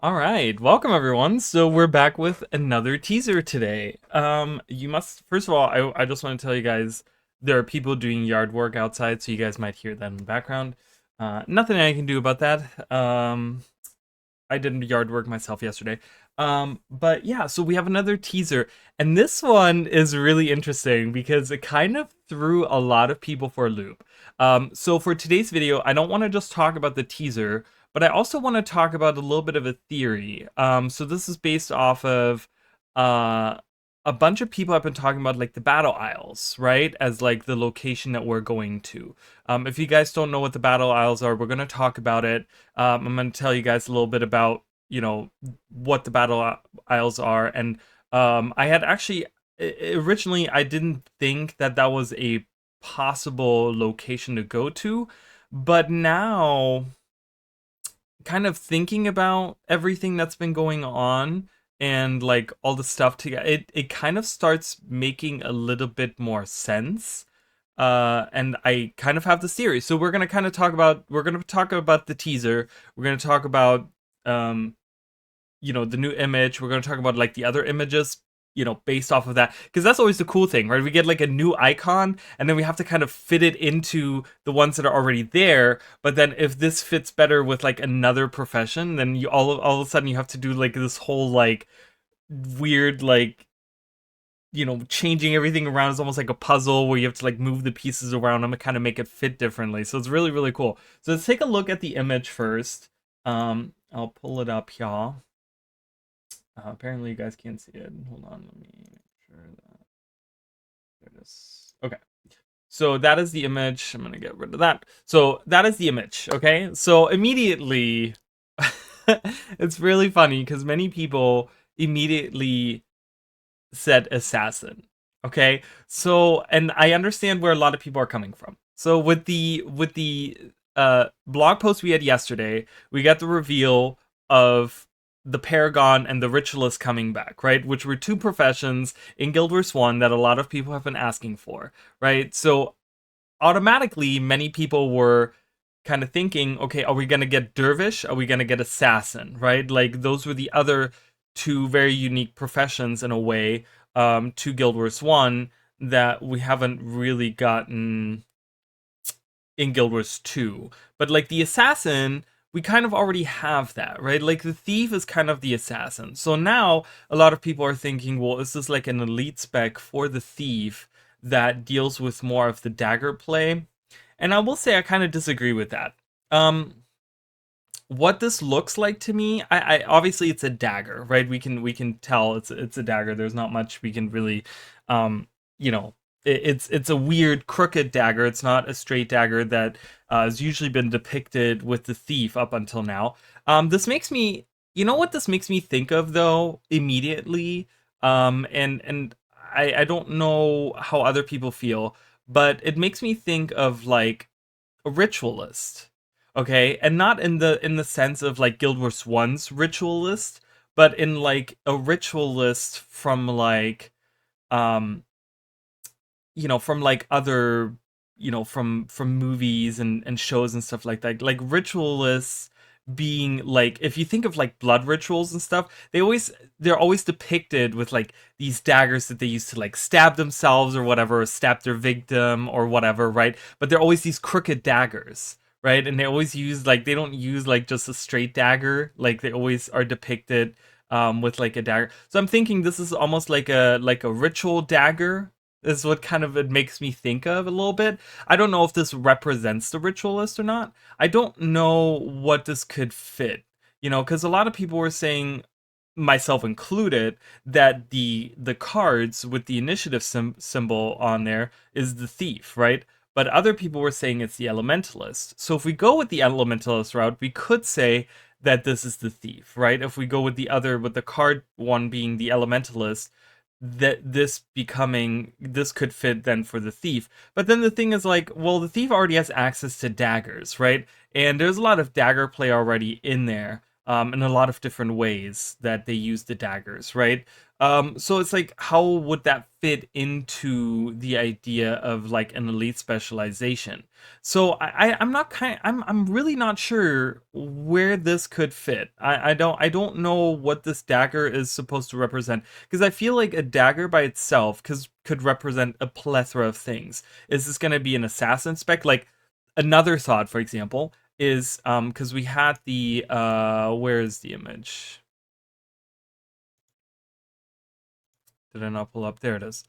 All right, welcome everyone. So we're back with another teaser today. You must first of all, I just want to tell you guys there are people doing yard work outside, so you guys might hear that in the background. Nothing I can do about that. I did yard work myself yesterday. But yeah, so we have another teaser, and this one is really interesting because it kind of threw a lot of people for a loop. So for today's video, I don't want to just talk about the teaser, but I also want to talk about a little bit of a theory. So this is based off of uh, a bunch of people have been talking about like the battle isles, right? As like the location that we're going to. If you guys don't know what the battle isles are, we're going to talk about it. I'm going to tell you guys a little bit about, what the battle isles are. And I had actually, originally, I didn't think that that was a possible location to go to. But now, kind of thinking about everything that's been going on and like all the stuff together, it kind of starts making a little bit more sense. And I kind of have the series. So we're gonna talk about the teaser. We're gonna talk about the new image. We're going to talk about like the other images, based off of that, because that's always the cool thing, right? We get like a new icon and then we have to kind of fit it into the ones that are already there. But then if this fits better with like another profession, then you all of a sudden you have to do like this whole like weird like changing everything around. Is almost like a puzzle where you have to like move the pieces around them and kind of make it fit differently. So it's really, really cool. So let's take a look at the image first. I'll pull it up, y'all. Apparently you guys can't see it. Hold on, let me make sure that there it is. Okay. So that is the image. I'm gonna get rid of that. So that is the image, okay? So immediately, it's really funny because many people immediately said assassin, okay? So, and I understand where a lot of people are coming from. So with the blog post we had yesterday, we got the reveal of the Paragon and the Ritualist coming back, right? Which were two professions in Guild Wars 1 that a lot of people have been asking for, right? So automatically, many people were kind of thinking, okay, are we going to get Dervish? Are we going to get Assassin, right? Like, those were the other two very unique professions in a way to Guild Wars 1 that we haven't really gotten in Guild Wars 2. But, like, the Assassin, we kind of already have that, right? Like, the Thief is kind of the Assassin. So now, a lot of people are thinking, well, is this like an elite spec for the Thief that deals with more of the dagger play? And I will say I kind of disagree with that. What this looks like to me, I obviously it's a dagger, right? We can tell it's a dagger. There's not much we can really, you know, it's a weird crooked dagger. It's not a straight dagger that has usually been depicted with the thief up until now. This makes me, you know what this makes me think of though immediately, and I don't know how other people feel, but it makes me think of like a ritualist, okay, and not in the sense of like Guild Wars 1's ritualist, but in like a ritualist from like um from like other, from movies and shows and stuff like ritualists being like, if you think of like blood rituals and stuff, they're always depicted with like these daggers that they use to like stab themselves or whatever, or stab their victim or whatever, right? But they're always these crooked daggers, right? And they always use like, they don't use like just a straight dagger, like they always are depicted with like a dagger. So I'm thinking this is almost like a ritual dagger is what kind of it makes me think of a little bit. I don't know if this represents the ritualist or not. I don't know what this could fit, because a lot of people were saying, myself included, that the cards with the initiative symbol on there is the thief, right? But other people were saying it's the elementalist. So if we go with the elementalist route, we could say that this is the thief, right? If we go with the card one being the elementalist, that this could fit then for the thief. But then the thing is like, well, the thief already has access to daggers, right? And there's a lot of dagger play already in there. in a lot of different ways that they use the daggers, right? So it's like, how would that fit into the idea of like an elite specialization? So I'm not I'm really not sure where this could fit. I don't know what this dagger is supposed to represent, because I feel like a dagger by itself could represent a plethora of things. Is this going to be an assassin spec? Like, another thought, for example, is because we had the where is the image? Did I not pull up? There it is.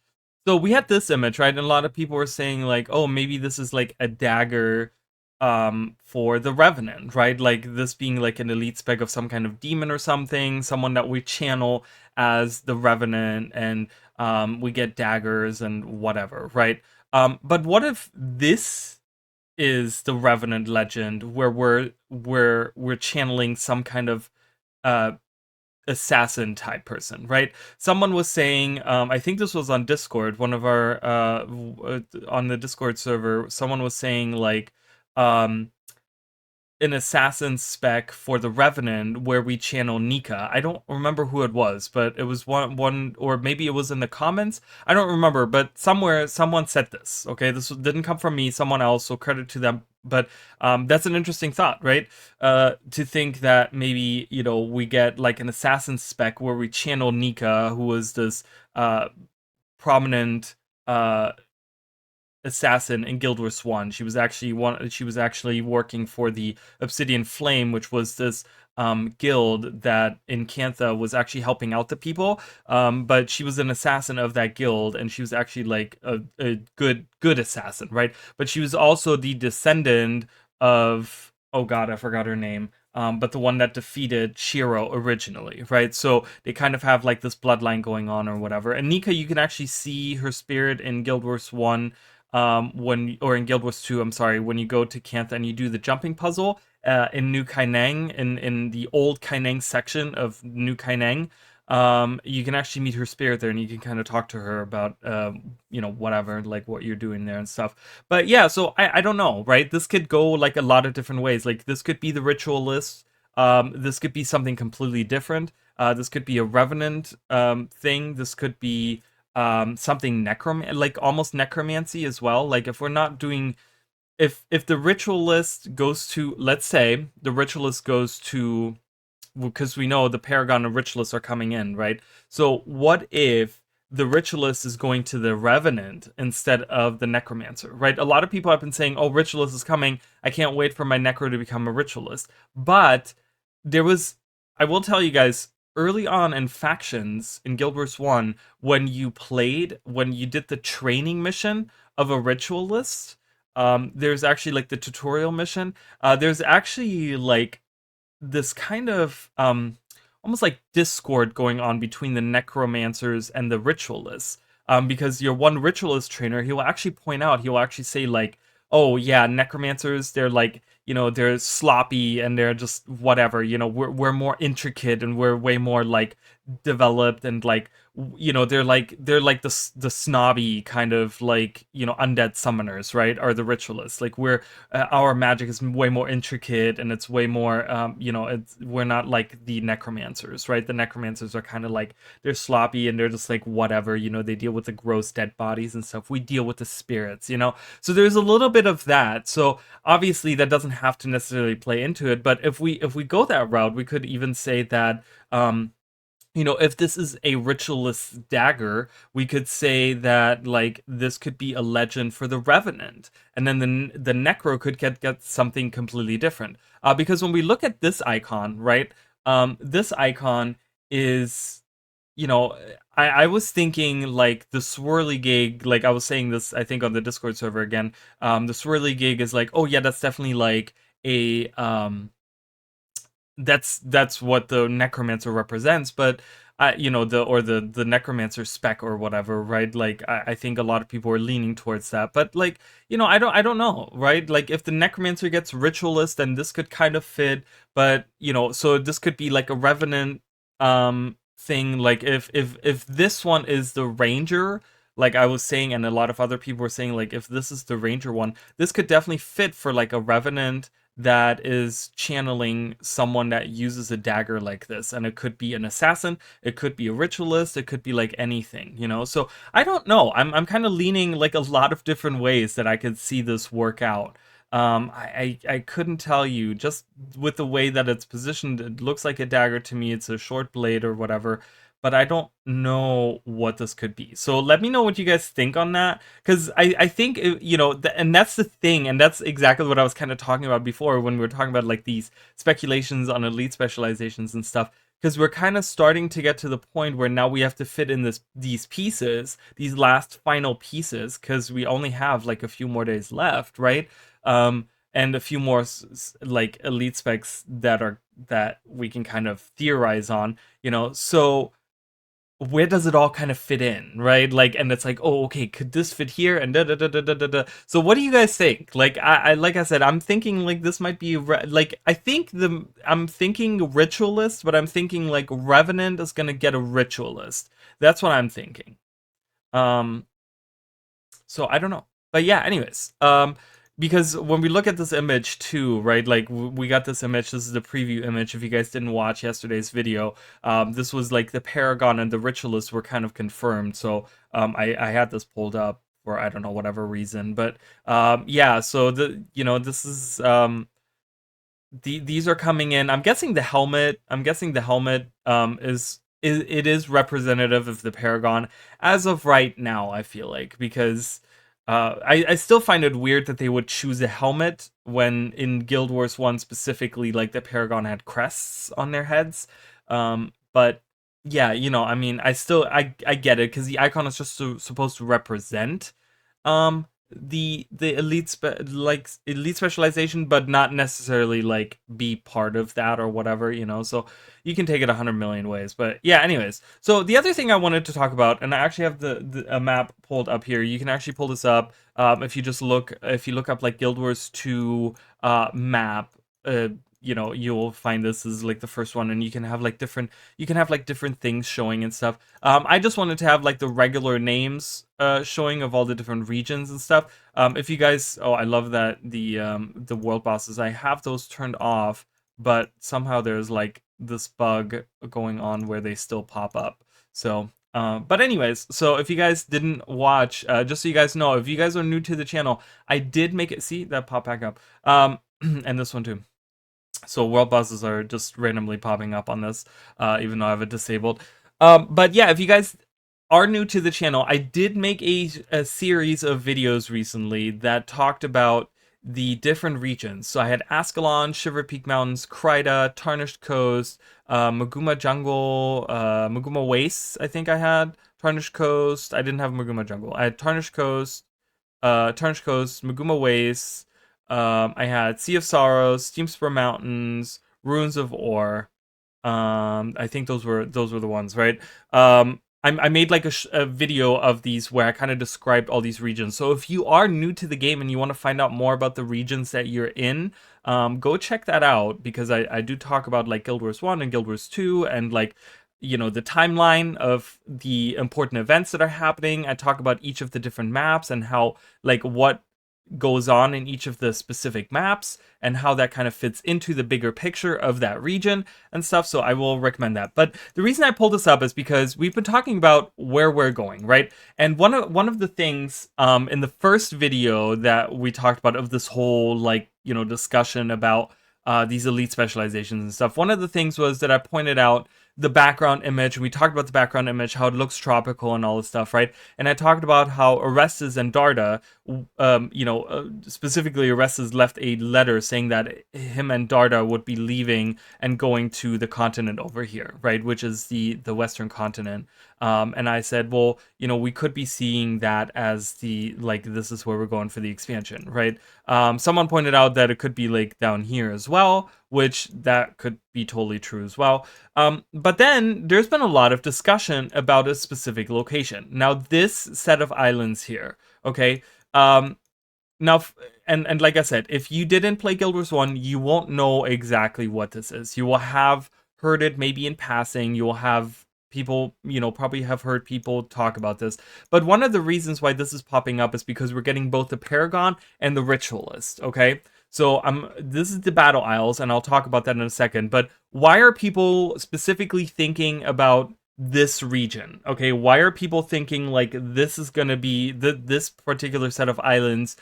So we had this image, right? And a lot of people were saying like, oh, maybe this is like a dagger for the Revenant, right? Like this being like an elite spec of some kind of demon or something, someone that we channel as the Revenant, and we get daggers and whatever, right? But what if this is the Revenant legend, where we're channeling some kind of uh assassin type person, right? Someone was saying, I think this was on Discord, one of our on the Discord server, someone was saying like, um an assassin spec for the Revenant where we channel Nika. I don't remember who it was, but it was one, or maybe it was in the comments. I don't remember, but somewhere someone said this. Okay, this didn't come from me, someone else, so credit to them. But that's an interesting thought, right? To think that maybe, we get like an assassin spec where we channel Nika, who was this prominent assassin in Guild Wars 1. She was actually working for the Obsidian Flame, which was this guild that in Cantha was actually helping out the people. But she was an assassin of that guild, and she was actually like a good assassin, right? But she was also the descendant of, oh god, I forgot her name. But the one that defeated Shiro originally, right? So they kind of have like this bloodline going on or whatever. And Nika, you can actually see her spirit in Guild Wars 1, or in Guild Wars 2, I'm sorry, when you go to Cantha and you do the jumping puzzle in New Kaineng, in the old Kaineng section of New Kaineng. You can actually meet her spirit there, and you can kind of talk to her about whatever, like what you're doing there and stuff. But yeah, so I don't know, right? This could go like a lot of different ways. Like this could be the ritualist. This could be something completely different. This could be a revenant thing. This could be something like almost necromancy as well. Like if we're not doing, if the ritualist goes to, let's say the ritualist goes to, because we know the Paragon of Ritualists are coming in, right? So what if the Ritualist is going to the Revenant instead of the Necromancer, right? A lot of people have been saying, oh, Ritualist is coming, I can't wait for my Necro to become a Ritualist. But there was, I will tell you guys, early on in Factions in Guild Wars 1, when you did the training mission of a Ritualist, there's actually like the tutorial mission, there's actually like this kind of almost like discord going on between the necromancers and the ritualists, because your one ritualist trainer, he will actually point out, he will actually say like, oh yeah, necromancers, they're like, they're sloppy and they're just whatever, we're more intricate and we're way more like developed, and like, they're like the snobby kind of like, undead summoners, right? Are the ritualists, like we're our magic is way more intricate and it's way more we're not like the necromancers, right? The necromancers are kind of like, they're sloppy and they're just like whatever, they deal with the gross dead bodies and stuff. We deal with the spirits, so there's a little bit of that. So obviously that doesn't have to necessarily play into it, but if we go that route, we could even say that if this is a ritualist dagger, we could say that like this could be a legend for the Revenant, and then the Necro could get something completely different. Because when we look at this icon, right, this icon is, I was thinking like the swirly gig, like I was saying this, I think on the Discord server again, the swirly gig is like, oh yeah, that's definitely like a that's what the necromancer represents, but the necromancer spec or whatever, right? Like I think a lot of people are leaning towards that, but like, I don't know, right? Like if the necromancer gets ritualist, then this could kind of fit, but so this could be like a revenant thing. Like if this one is the ranger, like I was saying, and a lot of other people were saying, like if this is the ranger one, this could definitely fit for like a revenant that is channeling someone that uses a dagger like this. And it could be an assassin, it could be a ritualist, it could be like anything, you know? So I don't know. I'm kind of leaning like a lot of different ways that I could see this work out. I couldn't tell you, just with the way that it's positioned. It looks like a dagger to me. It's a short blade or whatever, but I don't know what this could be. So let me know what you guys think on that, because I think, you know, and that's the thing, and that's exactly what I was kind of talking about before when we were talking about like these speculations on elite specializations and stuff. Because we're kind of starting to get to the point where now we have to fit in these pieces, these last final pieces, because we only have like a few more days left, right? And a few more like elite specs that we can kind of theorize on, you know. So where does it all kind of fit in, right? Like, and it's like, oh, okay, could this fit here? And da da da da da da da. So what do you guys think? Like, like I said, I'm thinking like this might be like, I'm thinking ritualist, but I'm thinking like Revenant is gonna get a ritualist. That's what I'm thinking. So I don't know, but yeah. Anyways, because when we look at this image too, right? Like we got this image. This is the preview image. If you guys didn't watch yesterday's video, this was like the Paragon and the Ritualist were kind of confirmed. So I had this pulled up for I don't know whatever reason, but yeah. So this is these are coming in. I'm guessing the helmet. Is representative of the Paragon as of right now. I feel like, because I still find it weird that they would choose a helmet when in Guild Wars 1 specifically, like the Paragon had crests on their heads. But yeah, you know, I mean, I get it, because the icon is just supposed to represent the elite elite specialization, but not necessarily like be part of that or whatever, you know. So you can take it 100 million ways. But yeah, anyways, so the other thing I wanted to talk about, and I actually have a map pulled up here. You can actually pull this up if you look up like Guild Wars 2 map. You know, you'll find this is like the first one, and you can have like different things showing and stuff. I just wanted to have like the regular names showing of all the different regions and stuff. If you guys, oh, I love that the world bosses, I have those turned off, but somehow there's like this bug going on where they still pop up. So but anyways, so if you guys didn't watch, just so you guys know, if you guys are new to the channel, I did make it, see that pop back up, and this one too. So world bosses are just randomly popping up on this, even though I have it disabled. But yeah, if you guys are new to the channel, I did make a series of videos recently that talked about the different regions. So I had Ascalon, Shiver Peak Mountains, Kryta, Tarnished Coast, Maguma Jungle, Maguma Wastes, I think I had. Tarnished Coast, I didn't have Maguma Jungle. I had Tarnished Coast, Maguma Wastes, I had Sea of Sorrows, Steamspur Mountains, Ruins of Ore. I think those were the ones, right? I made like a video of these where I kind of described all these regions. So if you are new to the game and you want to find out more about the regions that you're in, go check that out, because I do talk about like Guild Wars 1 and Guild Wars 2, and like, you know, the timeline of the important events that are happening. I talk about each of the different maps and how, like, what goes on in each of the specific maps and how that kind of fits into the bigger picture of that region and stuff. So I will recommend that. But the reason I pulled this up is because we've been talking about where we're going, right? And one of the things in the first video that we talked about of this whole, like, you know, discussion about these elite specializations and stuff, one of the things was that I pointed out the background image, and we talked about the background image, how it looks tropical and all this stuff, right? And I talked about how Orestes and Darda, you know, specifically Orestes left a letter saying that him and Darda would be leaving and going to the continent over here, right? Which is the Western continent. And I said, well, you know, we could be seeing that as the, like, this is where we're going for the expansion, right? Someone pointed out that it could be like down here as well, which that could be totally true as well. But then there's been a lot of discussion about a specific location. Now, this set of islands here, okay? Now, and like I said, if you didn't play Guild Wars 1, you won't know exactly what this is. You will have heard it maybe in passing. You will have people, you know, probably have heard people talk about this. But one of the reasons why this is popping up is because we're getting both the Paragon and the Ritualist, okay? So this is the battle isles, and I'll talk about that in a second. But why are people specifically thinking about this region? Okay, why are people thinking like this is gonna be this particular set of islands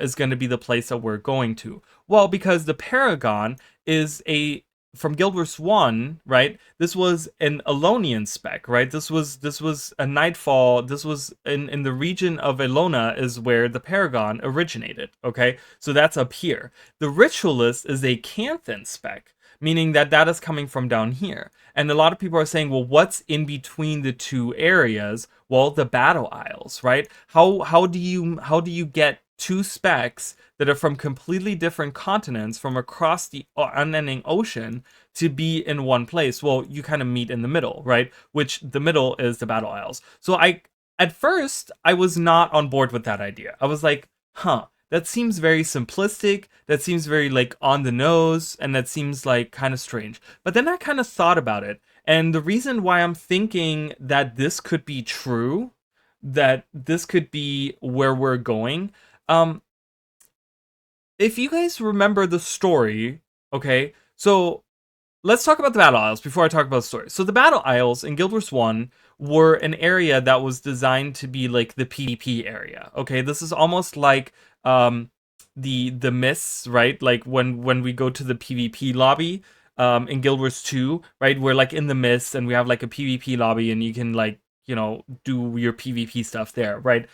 is gonna be the place that we're going to? Well, because the Paragon is a from Guild Wars 1, right? This was an Elonian spec, right? This was a Nightfall. This was in the region of Elona is where the Paragon originated, okay? So that's up here. The Ritualist is a Canthan spec, meaning that that is coming from down here. And a lot of people are saying, well, what's in between the two areas? Well, the battle isles, right? How do you get two specs that are from completely different continents from across the unending ocean to be in one place? Well, you kind of meet in the middle, right? Which the middle is the battle isles. So at first I was not on board with that idea. I was like, huh, that seems very simplistic. That seems very like on the nose, and that seems like kind of strange. But then I kind of thought about it, and the reason why I'm thinking that this could be true, that this could be where we're going, um, if you guys remember the story, okay, so let's talk about the Battle Isles before I talk about the story. So the Battle Isles in Guild Wars 1 were an area that was designed to be like the PvP area. Okay, this is almost like the mists, right? Like when we go to the PvP lobby in Guild Wars 2, right? We're like in the mists and we have like a PvP lobby and you can like, you know, do your PvP stuff there, right?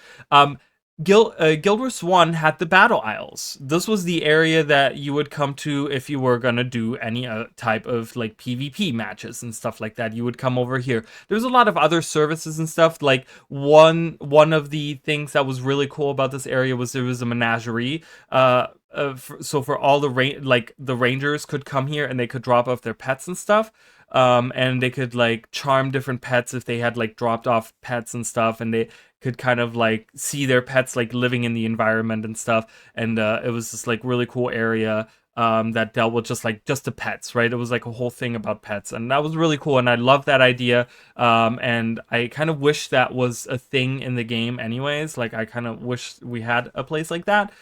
Guild Wars 1 had the Battle Isles. This was the area that you would come to if you were gonna do any type of like PvP matches and stuff like that. You would come over here. There's a lot of other services and stuff. Like one of the things that was really cool about this area was there was a menagerie. So for all the rangers could come here and they could drop off their pets and stuff. And they could like charm different pets if they had like dropped off pets and stuff, and they could kind of like see their pets like living in the environment and stuff. And it was this like really cool area that dealt with just the pets, right? It was like a whole thing about pets, and that was really cool, and I love that idea. And I kind of wish that was a thing in the game anyways. Like I kind of wish we had a place like that.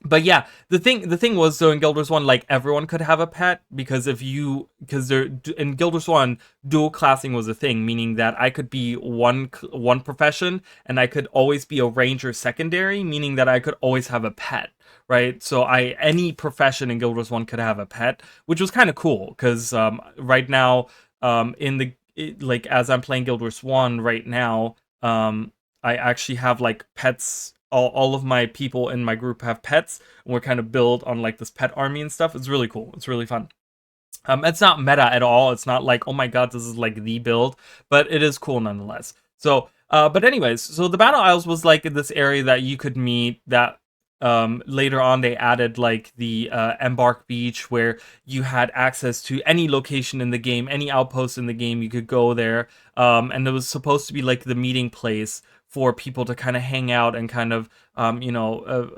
But yeah, the thing was, so in Guild Wars 1, like everyone could have a pet, because there in Guild Wars 1, dual classing was a thing, meaning that I could be one profession and I could always be a ranger secondary, meaning that I could always have a pet, right? So any profession in Guild Wars 1 could have a pet, which was kind of cool because right now like as I'm playing Guild Wars 1 right now, I actually have like pets. All of my people in my group have pets, and we're kind of build on like this pet army and stuff. It's really cool. It's really fun. It's not meta at all. It's not like, oh my god, this is like the build, but it is cool nonetheless. So, but anyways, so the Battle Isles was like this area that you could meet. That later on they added like the Embark Beach, where you had access to any location in the game, any outpost in the game. You could go there, and it was supposed to be like the meeting place for people to kind of hang out and kind of,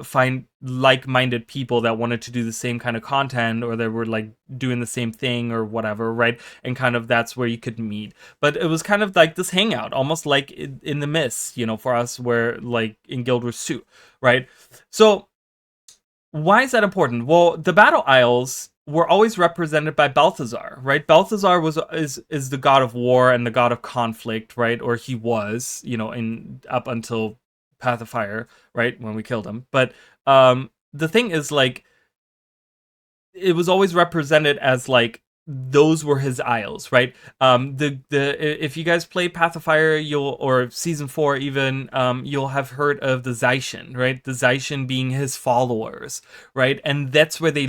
find like-minded people that wanted to do the same kind of content, or they were like doing the same thing or whatever, right? And kind of that's where you could meet. But it was kind of like this hangout, almost like in the Mist, for us, where like in Guild Wars 2, right? So why is that important? Well, the Battle Isles were always represented by Balthazar, right? Balthazar is the god of war and the god of conflict, right? Or he was, in up until Path of Fire, right, when we killed him. But the thing is, like, it was always represented as like those were his isles, right? The if you guys play Path of Fire, or Season 4 even, you'll have heard of the Zaishin, right? The Zaishin being his followers, right? And that's where they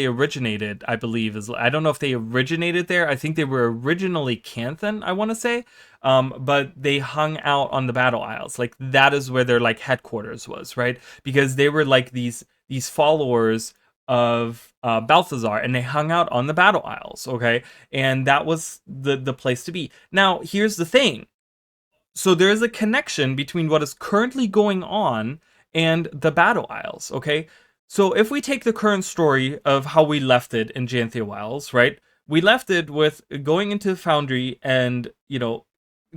originated, I believe. I don't know if they originated there. I think they were originally Canthan, I want to say. But they hung out on the Battle Isles. Like that is where their like headquarters was, right? Because they were like these followers of Balthazar, and they hung out on the Battle Isles, okay? And that was the place to be. Now, here's the thing. So there is a connection between what is currently going on and the Battle Isles, okay? So if we take the current story of how we left it in Janthia Wilds, right? We left it with going into the Foundry and,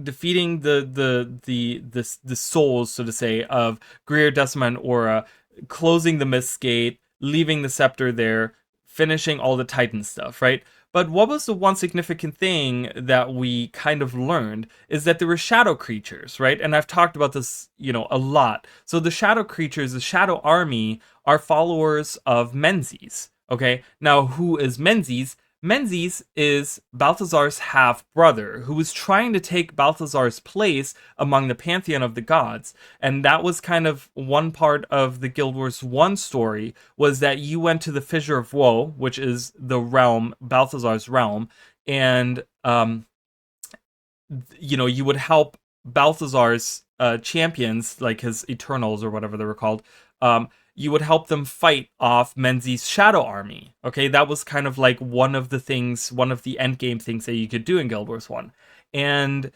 defeating the souls, so to say, of Greer, Decima, and Aura, closing the Mist Gate, leaving the Scepter there, finishing all the Titan stuff, right? But what was the one significant thing that we kind of learned is that there were shadow creatures, right? And I've talked about this, a lot. So the shadow creatures, the shadow army, are followers of Menzies. Okay, now who is Menzies? Menzies is Balthazar's half-brother, who was trying to take Balthazar's place among the pantheon of the gods. And that was kind of one part of the Guild Wars 1 story, was that you went to the Fissure of Woe, which is the realm, Balthazar's realm, and, you would help Balthazar's champions, like his Eternals or whatever they were called, you would help them fight off Menzies' shadow army. Okay, that was kind of like one of the endgame things that you could do in Guild Wars 1. And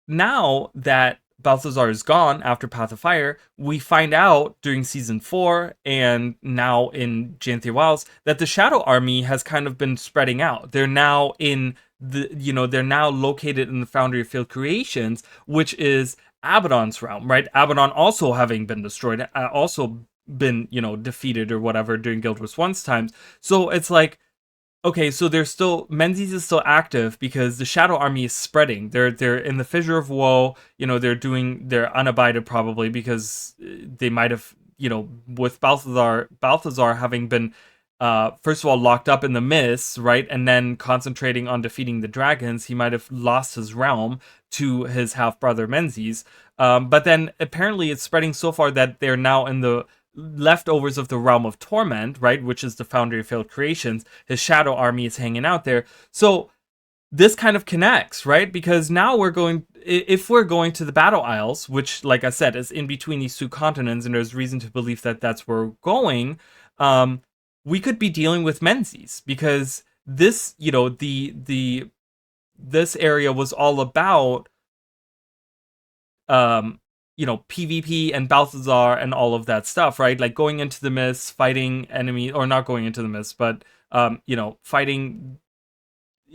now that Balthazar is gone after Path of Fire, we find out during Season 4 and now in Janthia Wilds that the Shadow Army has kind of been spreading out. They're now they're now located in the Foundry of Field Creations, which is Abaddon's realm, right? Abaddon also having been destroyed, also been, defeated or whatever during Guild Wars 1's times. So it's like, okay, so Menzies is still active because the Shadow Army is spreading. They're in the Fissure of Woe, they're unabided probably because they might have, with Balthazar having been first of all locked up in the mists, right, and then concentrating on defeating the dragons, he might have lost his realm to his half-brother Menzies. But then apparently it's spreading so far that they're now in the leftovers of the Realm of Torment, right, which is the Foundry of Failed Creations. His Shadow Army is hanging out there. So this kind of connects, right? Because now if we're going to the Battle Isles, which, like I said, is in between these two continents, and there's reason to believe that that's where we're going, we could be dealing with Menzies, because this, this area was all about, PvP and Balthazar and all of that stuff, right? Like going into the mists, fighting enemy, or not going into the mists, but, fighting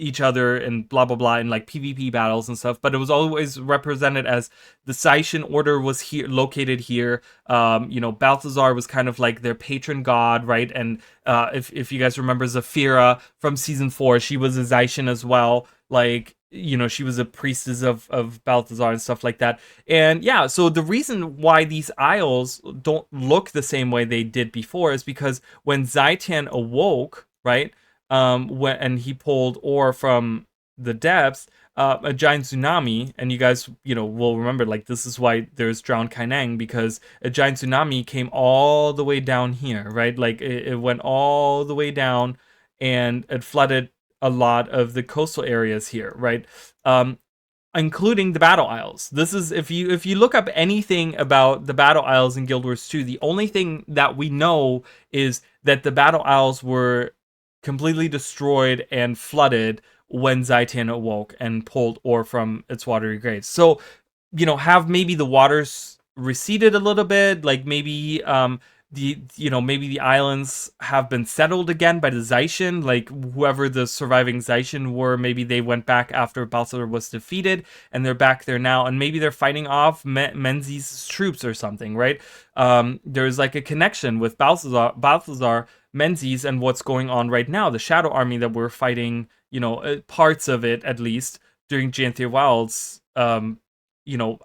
each other and blah blah blah in like PvP battles and stuff. But it was always represented as the Scythian order was here, located here. Balthazar was kind of like their patron god, right? And if you guys remember Zafira from Season 4, she was a Scythian as well. Like, she was a priestess of Balthazar and stuff like that. And yeah, so the reason why these isles don't look the same way they did before is because when Zaitan awoke, right, and he pulled ore from the depths, a giant tsunami, and you guys, will remember, like, this is why there's Drowned Kaineng, because a giant tsunami came all the way down here, right? Like, it went all the way down, and it flooded a lot of the coastal areas here, right? Including the Battle Isles. This is, if you look up anything about the Battle Isles in Guild Wars 2, the only thing that we know is that the Battle Isles were completely destroyed and flooded when Zaitan awoke and pulled ore from its watery graves. So, have maybe the waters receded a little bit, like maybe maybe the islands have been settled again by the Zaishin, like whoever the surviving Zaishin were, maybe they went back after Balthazar was defeated and they're back there now, and maybe they're fighting off Menzies' troops or something, right? There's like a connection with Balthazar, Menzies, and what's going on right now. The Shadow Army that we're fighting, parts of it at least during Janthia Wilds,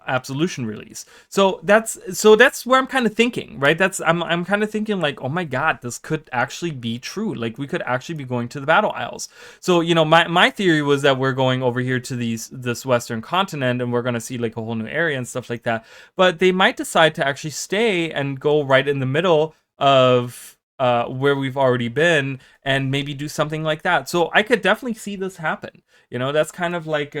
Absolution release. So that's where I'm kind of thinking, right? I'm kind of thinking like, oh my god, this could actually be true. Like, we could actually be going to the Battle Isles. So, my theory was that we're going over here to this Western continent and we're going to see like a whole new area and stuff like that. But they might decide to actually stay and go right in the middle of where we've already been and maybe do something like that. So I could definitely see this happen. That's kind of like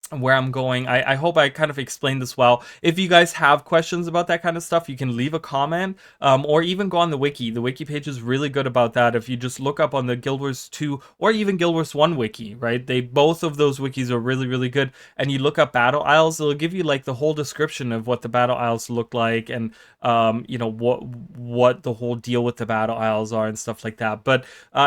where I'm going. I hope I kind of explained this well. If you guys have questions about that kind of stuff, you can leave a comment, or even go on the wiki. The wiki page is really good about that. If you just look up on the Guild Wars 2 or even Guild Wars 1 wiki, right? Both of those wikis are really, really good. And you look up Battle Isles, it'll give you like the whole description of what the Battle Isles look like, and what the whole deal with the Battle Isles are and stuff like that. But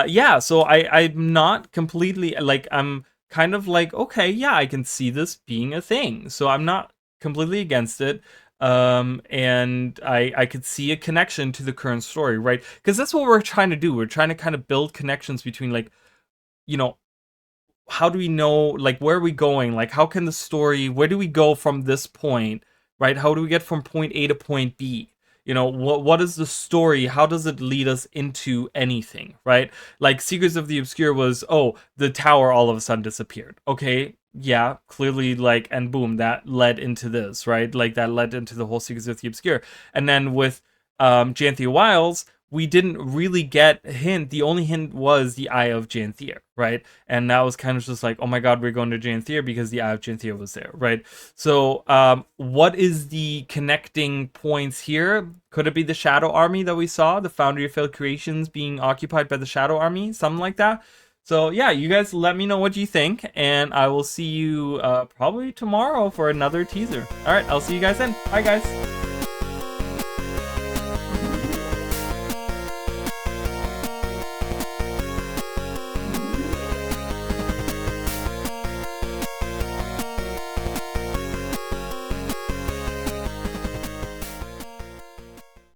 yeah, so I'm not completely, like, I'm kind of like, okay, yeah, I can see this being a thing. So I'm not completely against it. And I could see a connection to the current story, right? Because that's what we're trying to do. We're trying to kind of build connections between, like, you know, how do we know, like, where are we going? Like, how can the story, where do we go from this point, right? How do we get from point A to point B? You know, what is the story? How does it lead us into anything, right? Like, Secrets of the Obscure was, oh, the tower all of a sudden disappeared. Okay, yeah, clearly, like, and boom, that led into this, right? Like, that led into the whole Secrets of the Obscure. And then with Janthia Wilds, we didn't really get a hint. The only hint was the Eye of Janthia, right? And that was kind of just like, oh my god, we're going to Janthia because the Eye of Janthia was there, right? So, what is the connecting points here? Could it be the Shadow Army that we saw? The Foundry of Failed Creations being occupied by the Shadow Army? Something like that? So, yeah, you guys let me know what you think, and I will see you probably tomorrow for another teaser. Alright, I'll see you guys then. Bye, guys.